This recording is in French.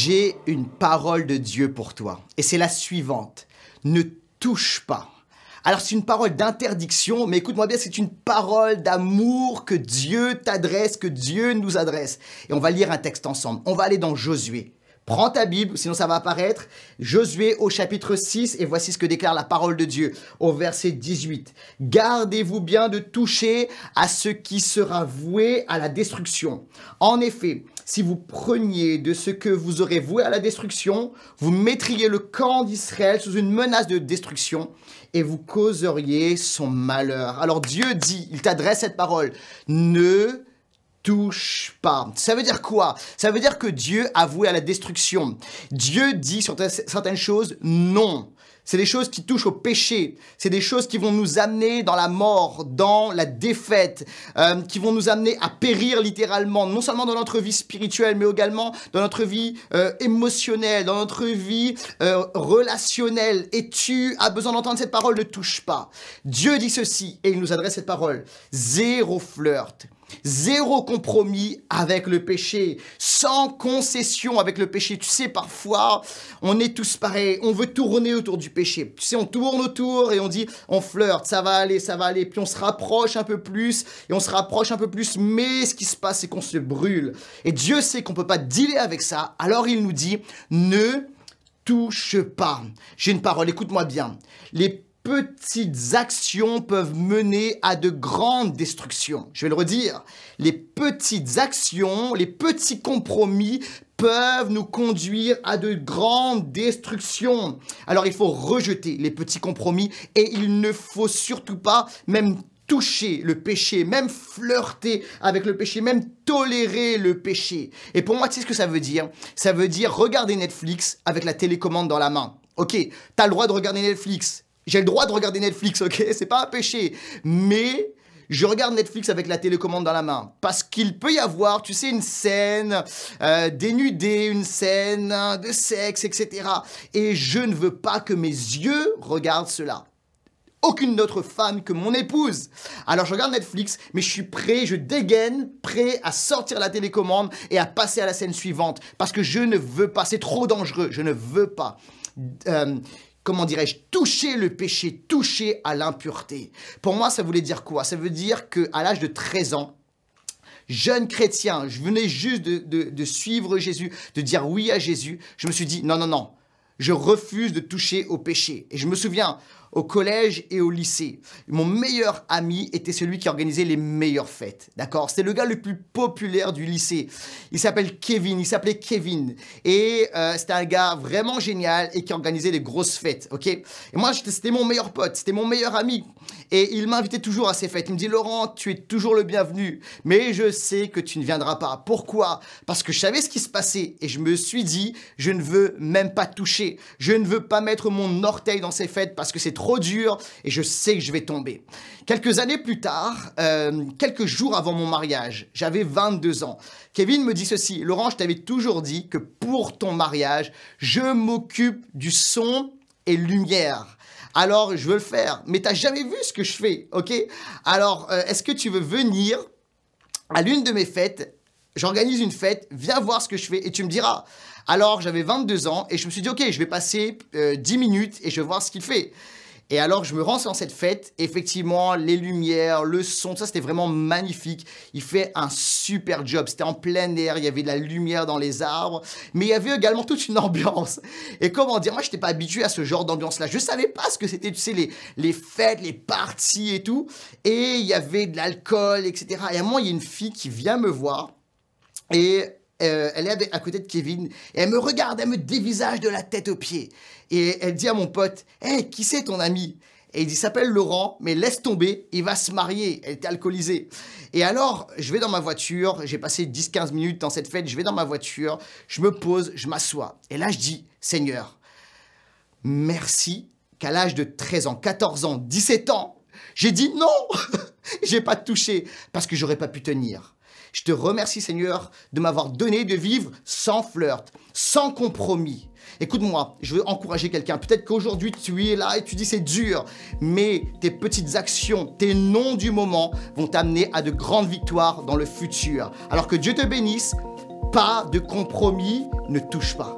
J'ai une parole de Dieu pour toi. Et c'est la suivante. Ne touche pas. Alors c'est une parole d'interdiction, mais écoute-moi bien, c'est une parole d'amour que Dieu t'adresse, que Dieu nous adresse. Et on va lire un texte ensemble. On va aller dans Josué. Prends ta Bible, sinon ça va apparaître. Josué au chapitre 6, et voici ce que déclare la parole de Dieu au verset 18. « Gardez-vous bien de toucher à ce qui sera voué à la destruction. En effet, si vous preniez de ce que vous aurez voué à la destruction, vous mettriez le camp d'Israël sous une menace de destruction et vous causeriez son malheur. » Alors Dieu dit, il t'adresse cette parole, ne touche pas. Ça veut dire quoi? Ça veut dire que Dieu a voué à la destruction. Dieu dit sur certaines choses non. C'est des choses qui touchent au péché. C'est des choses qui vont nous amener dans la mort, dans la défaite, qui vont nous amener à périr littéralement, non seulement dans notre vie spirituelle, mais également dans notre vie émotionnelle, dans notre vie relationnelle. Et tu as besoin d'entendre cette parole, ne touche pas. Dieu dit ceci, et il nous adresse cette parole. Zéro flirt. Zéro compromis avec le péché, sans concession avec le péché. Tu sais, parfois, on est tous pareils, on veut tourner autour du péché. Tu sais, on tourne autour et on dit, on flirte, ça va aller. Puis on se rapproche un peu plus, et on se rapproche un peu plus, mais ce qui se passe, c'est qu'on se brûle. Et Dieu sait qu'on ne peut pas dealer avec ça, alors il nous dit, ne touche pas. J'ai une parole, écoute-moi bien. Les petites actions peuvent mener à de grandes destructions. Je vais le redire. Les petites actions, les petits compromis peuvent nous conduire à de grandes destructions. Alors, il faut rejeter les petits compromis et il ne faut surtout pas même toucher le péché, même flirter avec le péché, même tolérer le péché. Et pour moi, tu sais ce que ça veut dire? Ça veut dire regarder Netflix avec la télécommande dans la main. Ok, t'as le droit de regarder Netflix. J'ai le droit de regarder Netflix, ok? C'est pas un péché. Mais je regarde Netflix avec la télécommande dans la main. Parce qu'il peut y avoir, tu sais, une scène dénudée, une scène de sexe, etc. Et je ne veux pas que mes yeux regardent cela. Aucune autre femme que mon épouse. Alors je regarde Netflix, mais je suis prêt, je dégaine, prêt à sortir la télécommande et à passer à la scène suivante. Parce que je ne veux pas, c'est trop dangereux, je ne veux pas. Comment dirais-je, toucher le péché, toucher à l'impureté. Pour moi, ça voulait dire quoi? Ça veut dire qu'à l'âge de 13 ans, jeune chrétien, je venais juste de suivre Jésus, de dire oui à Jésus, je me suis dit non, je refuse de toucher au péché. Et je me souviens, au collège et au lycée, mon meilleur ami était celui qui organisait les meilleures fêtes, d'accord? C'était le gars le plus populaire du lycée. Il s'appelait Kevin. Et c'était un gars vraiment génial et qui organisait des grosses fêtes, ok? Et moi, c'était mon meilleur pote, c'était mon meilleur ami. Et il m'invitait toujours à ces fêtes. Il me dit, Laurent, tu es toujours le bienvenu, mais je sais que tu ne viendras pas. Pourquoi? Parce que je savais ce qui se passait et je me suis dit, je ne veux même pas toucher. Je ne veux pas mettre mon orteil dans ces fêtes parce que c'est trop dur et je sais que je vais tomber. Quelques années plus tard, quelques jours avant mon mariage, j'avais 22 ans. Kevin me dit ceci, Laurent, je t'avais toujours dit que pour ton mariage, je m'occupe du son et lumière. Alors, je veux le faire, mais t'as jamais vu ce que je fais, ok? Alors, est-ce que tu veux venir à l'une de mes fêtes? J'organise une fête, viens voir ce que je fais et tu me diras. Alors, j'avais 22 ans et je me suis dit, ok, je vais passer 10 minutes et je vais voir ce qu'il fait. Et alors, je me rends dans cette fête. Effectivement, les lumières, le son, ça, c'était vraiment magnifique. Il fait un super job. C'était en plein air. Il y avait de la lumière dans les arbres. Mais il y avait également toute une ambiance. Et comment dire, moi, je n'étais pas habitué à ce genre d'ambiance-là. Je ne savais pas ce que c'était, tu sais, les fêtes, les parties et tout. Et il y avait de l'alcool, etc. Et à un moment, il y a une fille qui vient me voir. Et elle est à côté de Kevin. Et elle me regarde, elle me dévisage de la tête aux pieds. Et elle dit à mon pote, « Hey, qui c'est ton ami ?» Et il dit, « Il s'appelle Laurent, mais laisse tomber, il va se marier. » Elle était alcoolisée. Et alors, je vais dans ma voiture, j'ai passé 10-15 minutes dans cette fête, je vais dans ma voiture, je me pose, je m'assois. Et là, je dis, « Seigneur, merci qu'à l'âge de 13 ans, 14 ans, 17 ans, j'ai dit non, j'ai pas touché parce que j'aurais pas pu tenir. » Je te remercie, Seigneur, de m'avoir donné de vivre sans flirt, sans compromis. Écoute-moi, je veux encourager quelqu'un. Peut-être qu'aujourd'hui, tu es là et tu dis c'est dur, mais tes petites actions, tes noms du moment vont t'amener à de grandes victoires dans le futur. Alors que Dieu te bénisse. Pas de compromis, ne touche pas.